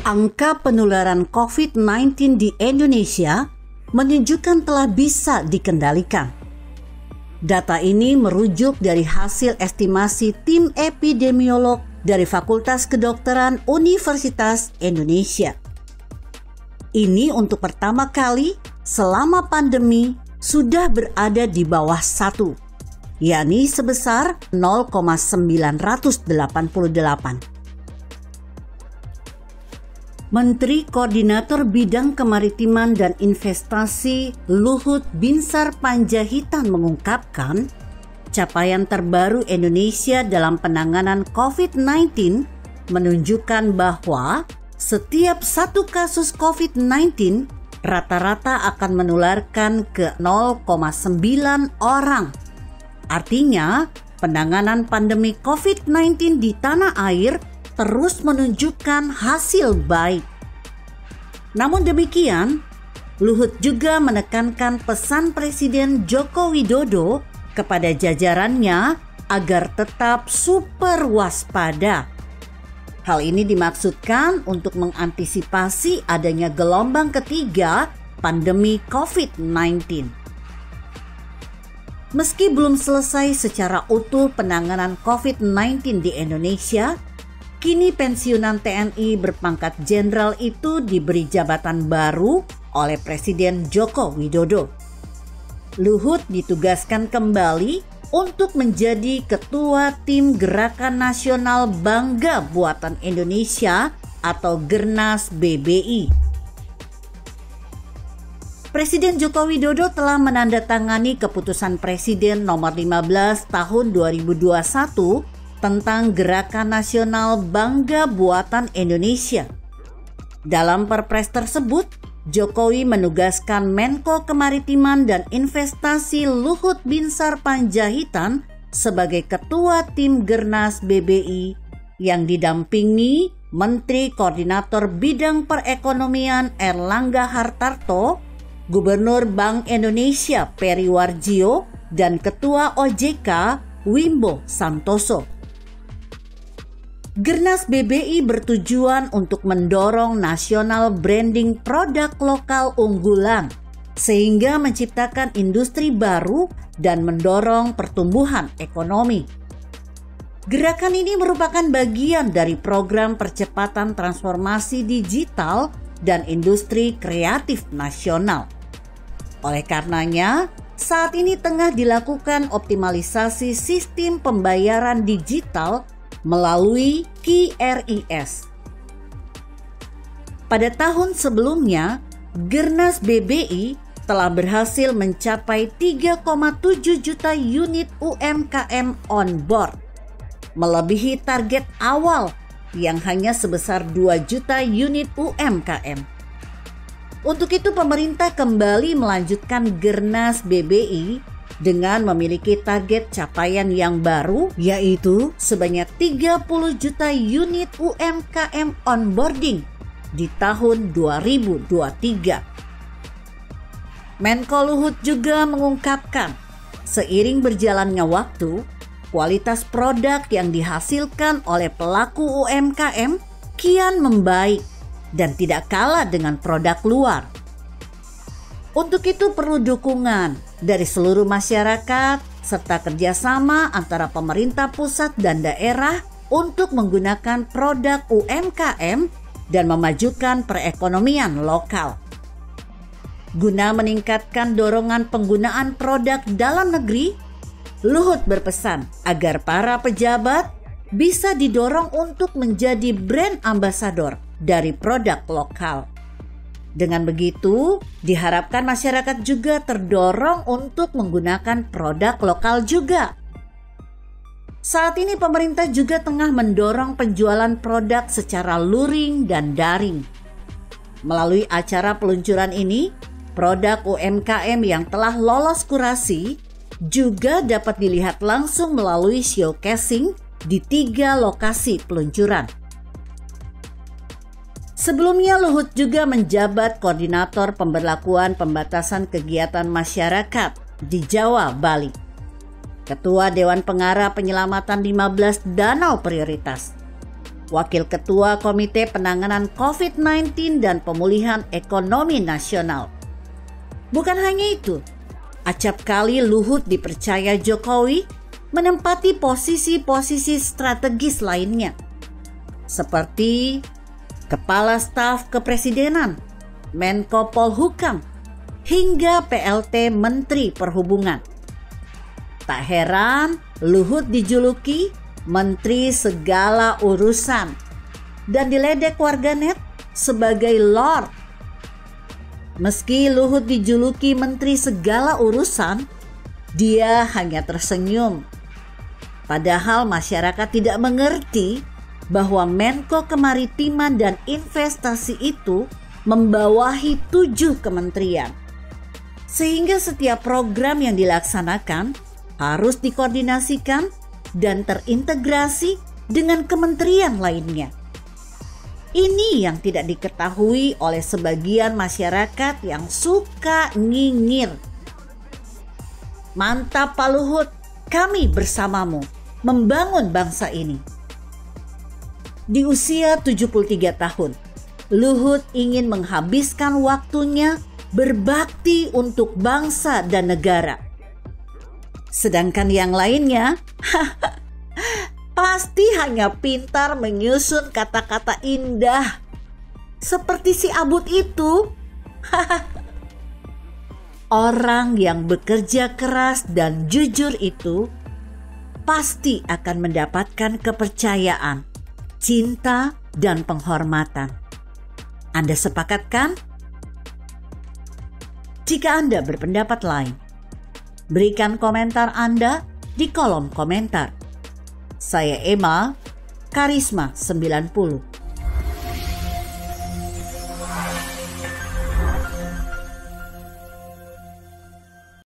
Angka penularan COVID-19 di Indonesia menunjukkan telah bisa dikendalikan. Data ini merujuk dari hasil estimasi tim epidemiolog dari Fakultas Kedokteran Universitas Indonesia. Ini untuk pertama kali selama pandemi sudah berada di bawah 1, yakni sebesar 0,988. Menteri Koordinator Bidang Kemaritiman dan Investasi Luhut Binsar Panjaitan mengungkapkan, capaian terbaru Indonesia dalam penanganan COVID-19 menunjukkan bahwa setiap satu kasus COVID-19 rata-rata akan menularkan ke 0,9 orang. Artinya, penanganan pandemi COVID-19 di tanah air terus menunjukkan hasil baik. Namun demikian, Luhut juga menekankan pesan Presiden Joko Widodo kepada jajarannya agar tetap super waspada. Hal ini dimaksudkan untuk mengantisipasi adanya gelombang ketiga pandemi COVID-19. Meski belum selesai secara utuh penanganan COVID-19 di Indonesia, kini pensiunan TNI berpangkat jenderal itu diberi jabatan baru oleh Presiden Joko Widodo. Luhut ditugaskan kembali untuk menjadi Ketua Tim Gerakan Nasional Bangga Buatan Indonesia atau Gernas BBI. Presiden Joko Widodo telah menandatangani keputusan Presiden nomor 15 tahun 2021 tentang Gerakan Nasional Bangga Buatan Indonesia. Dalam Perpres tersebut, Jokowi menugaskan Menko Kemaritiman dan Investasi Luhut Binsar Panjaitan sebagai Ketua Tim Gernas BBI yang didampingi Menteri Koordinator Bidang Perekonomian Erlangga Hartarto, Gubernur Bank Indonesia Peri Warjio, dan Ketua OJK Wimbo Santoso. Gernas BBI bertujuan untuk mendorong nasional branding produk lokal unggulan sehingga menciptakan industri baru dan mendorong pertumbuhan ekonomi. Gerakan ini merupakan bagian dari program percepatan transformasi digital dan industri kreatif nasional. Oleh karenanya, saat ini tengah dilakukan optimalisasi sistem pembayaran digital melalui QRIS. Pada tahun sebelumnya, Gernas BBI telah berhasil mencapai 3,7 juta unit UMKM on board, melebihi target awal yang hanya sebesar 2 juta unit UMKM. Untuk itu pemerintah kembali melanjutkan Gernas BBI dengan memiliki target capaian yang baru, yaitu sebanyak 30 juta unit UMKM onboarding di tahun 2023. Menko Luhut juga mengungkapkan, seiring berjalannya waktu, kualitas produk yang dihasilkan oleh pelaku UMKM kian membaik dan tidak kalah dengan produk luar. Untuk itu perlu dukungan dari seluruh masyarakat serta kerjasama antara pemerintah pusat dan daerah untuk menggunakan produk UMKM dan memajukan perekonomian lokal. Guna meningkatkan dorongan penggunaan produk dalam negeri, Luhut berpesan agar para pejabat bisa didorong untuk menjadi brand ambassador dari produk lokal. Dengan begitu, diharapkan masyarakat juga terdorong untuk menggunakan produk lokal juga. Saat ini pemerintah juga tengah mendorong penjualan produk secara luring dan daring. Melalui acara peluncuran ini, produk UMKM yang telah lolos kurasi juga dapat dilihat langsung melalui showcasing di 3 lokasi peluncuran. Sebelumnya Luhut juga menjabat koordinator pemberlakuan pembatasan kegiatan masyarakat di Jawa, Bali. Ketua Dewan Pengarah Penyelamatan 15 Danau Prioritas. Wakil Ketua Komite Penanganan COVID-19 dan Pemulihan Ekonomi Nasional. Bukan hanya itu, acap kali Luhut dipercaya Jokowi menempati posisi-posisi strategis lainnya, seperti Kepala Staf Kepresidenan, Menko Polhukam, hingga PLT Menteri Perhubungan. Tak heran Luhut dijuluki Menteri Segala Urusan dan diledek warganet sebagai Lord. Meski Luhut dijuluki Menteri Segala Urusan, dia hanya tersenyum. Padahal masyarakat tidak mengerti bahwa Menko Kemaritiman dan Investasi itu membawahi 7 kementerian. Sehingga setiap program yang dilaksanakan harus dikoordinasikan dan terintegrasi dengan kementerian lainnya. Ini yang tidak diketahui oleh sebagian masyarakat yang suka nyinyir. Mantap Pak Luhut, kami bersamamu membangun bangsa ini. Di usia 73 tahun, Luhut ingin menghabiskan waktunya berbakti untuk bangsa dan negara. Sedangkan yang lainnya pasti hanya pintar menyusun kata-kata indah seperti si abut itu. Orang yang bekerja keras dan jujur itu pasti akan mendapatkan kepercayaan, cinta, dan penghormatan. Anda sepakat kan? Jika Anda berpendapat lain, berikan komentar Anda di kolom komentar. Saya Emma, Karisma 90.